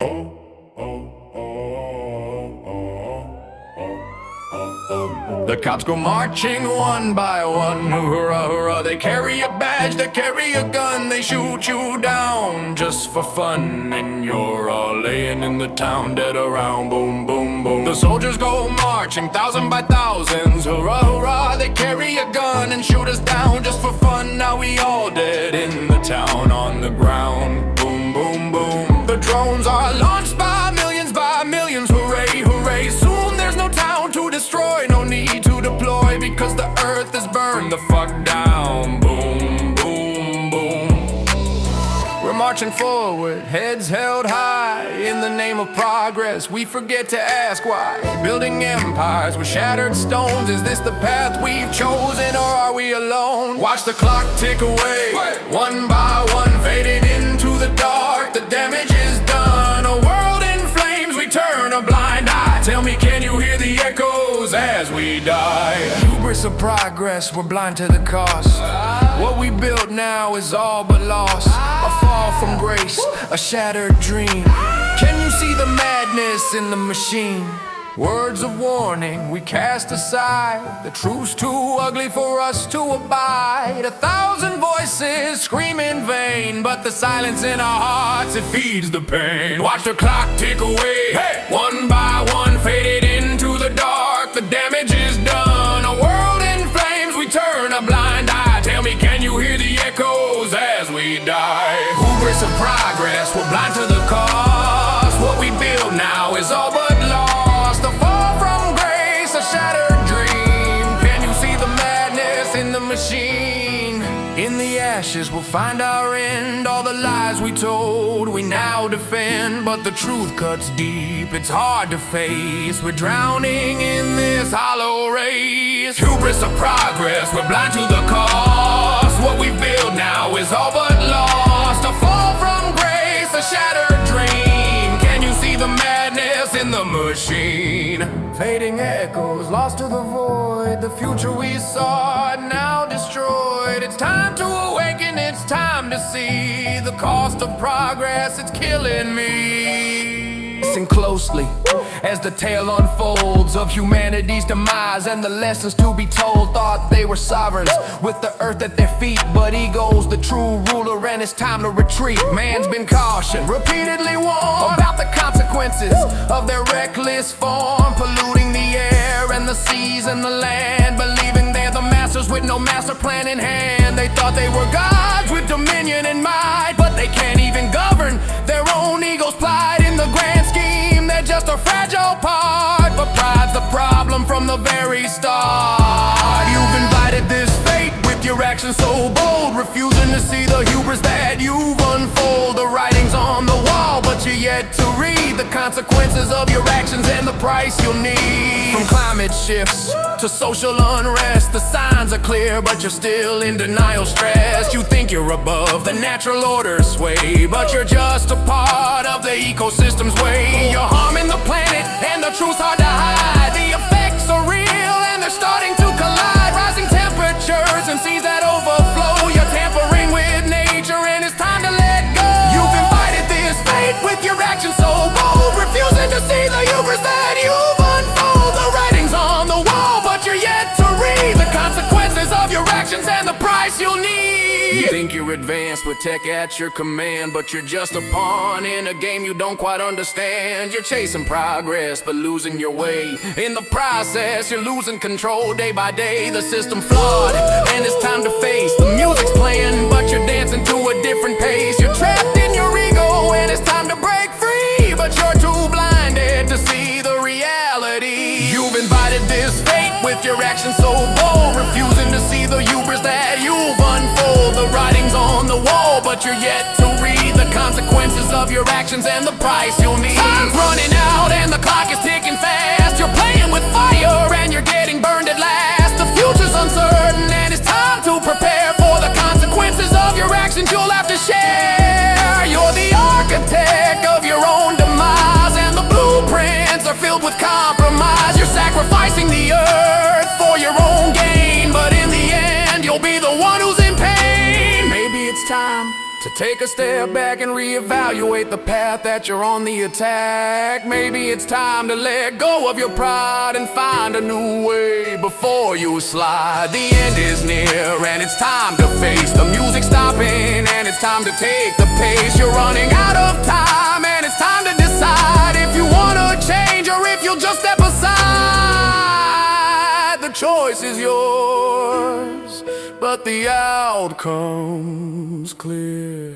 The cops go marching one by one, hurrah, hurrah. They carry a badge, they carry a gun, they shoot you down just for fun. And you're all laying in the town, dead around, boom, boom, boom. The soldiers go marching, thousand by thousands, hurrah, hurrah. They carry a gun and shoot us down just for fun. Now we all dead in the town on the ground, boom, boom, boom. The drones are launched by millions, hooray, hooray. Soon there's no town to destroy, no need to deploy, because the earth is burned the fuck down, boom, boom, boom. We're marching forward, heads held high, in the name of progress. We forget to ask why. Building empires with shattered stones. Is this the path we've chosen, or are we alone? Watch the clock tick away, one by one, fading into the dark. The damage is done, a world in flames, we turn a blind eye. Tell me, can you hear the echoes as we die? Hubris of progress, we're blind to the cost. What we built now is all but lost. A fall from grace, a shattered dream. Can you see the madness in the machine? Words of warning we cast aside. The truth's too ugly for us to abide. 1,000 voices scream in vain, but the silence in our hearts, it feeds the pain. Watch the clock tick away, one by one, faded into the dark. The damage is done, a world in flames, we turn a blind eye. Tell me, can you hear the echoes as we die? Hubris of progress, we're blind to the cost. What we build now is all but lost. A fall from grace, a shattered dream. Can you see the madness in the machine? In the ashes we'll find our end. All the lies we told we now defend, but the truth cuts deep, it's hard to face. We're drowning in this hollow race. Hubris of progress, we're blind to the cost. What we build now is all but lost. A fall from grace, a shattered dream. Can you see the madness in the machine? Fading echoes, lost to the void. The future we saw, now destroyed. It's time to awaken, it's time to see the cost of progress, it's killing me. Listen closely as the tale unfolds of humanity's demise and the lessons to be told. Thought they were sovereigns with the earth at their feet, but ego's the true ruler and it's time to retreat. Man's been cautioned, repeatedly warned about the consequences of their reckless form, polluting the air and the seas and the land, believing they're the masters with no master plan in hand. They thought they were gods with dominion and might, but they can't even govern their own ego's plight. In the grand scheme, they're just a fragile part, but pride's the problem from the very start. You've invited this fate with your actions so bold, refusing to see the hubris that you've unfold. The writing's on the wall, but you're yet to read the consequences of your actions and the price you'll need. From climate shifts to social unrest, the signs are clear, but you're still in denial, stressed. You think you're above the natural order's sway, but you're just a part of the ecosystem's way. You're harming the planet, and the truth's hard to hide. The effects are real, and they're starting to collide. Rising temperatures and seas that overflow. You're tampering with nature, and it's time to let go. You've invited this fate with your actions so bold, refusing to see the hubris that you've unfold. The writing's on the wall, but you're yet to read the consequences of your actions and the price you'll need. You think you're advanced with tech at your command, but you're just a pawn in a game you don't quite understand. You're chasing progress, but losing your way. In the process, you're losing control day by day. The system flawed, and it's time to face. The music's playing, but you're dancing to a different pace. You're trapped in your ego, and it's time to break free, but you're too blinded to see the reality. You've invited this fate with your actions so bold, refusing to see the hubris that you've unfold. The writing's on the wall, but you're yet to read the consequences of your actions and the price you'll need. Time's running out and the clock is ticking fast. You're playing with fire and you're getting burned at last. The future's uncertain and it's time to prepare for the consequences of your actions you'll have to share. You're the architect of your own demise, and the blueprints are filled with compromise. You're sacrificing the earth for your own gain, but in the end you'll be the one who's in pain. Maybe it's time to Take a step back and reevaluate the path that you're on the attack. Maybe it's time to let go of your pride and find a new way before you slide. The end is near and it's time to face the music stopping, and it's time to take the pace. You're running out of time and it's time to decide if you wanna change or if you'll just step aside. The choice is yours, but the outcome's clear.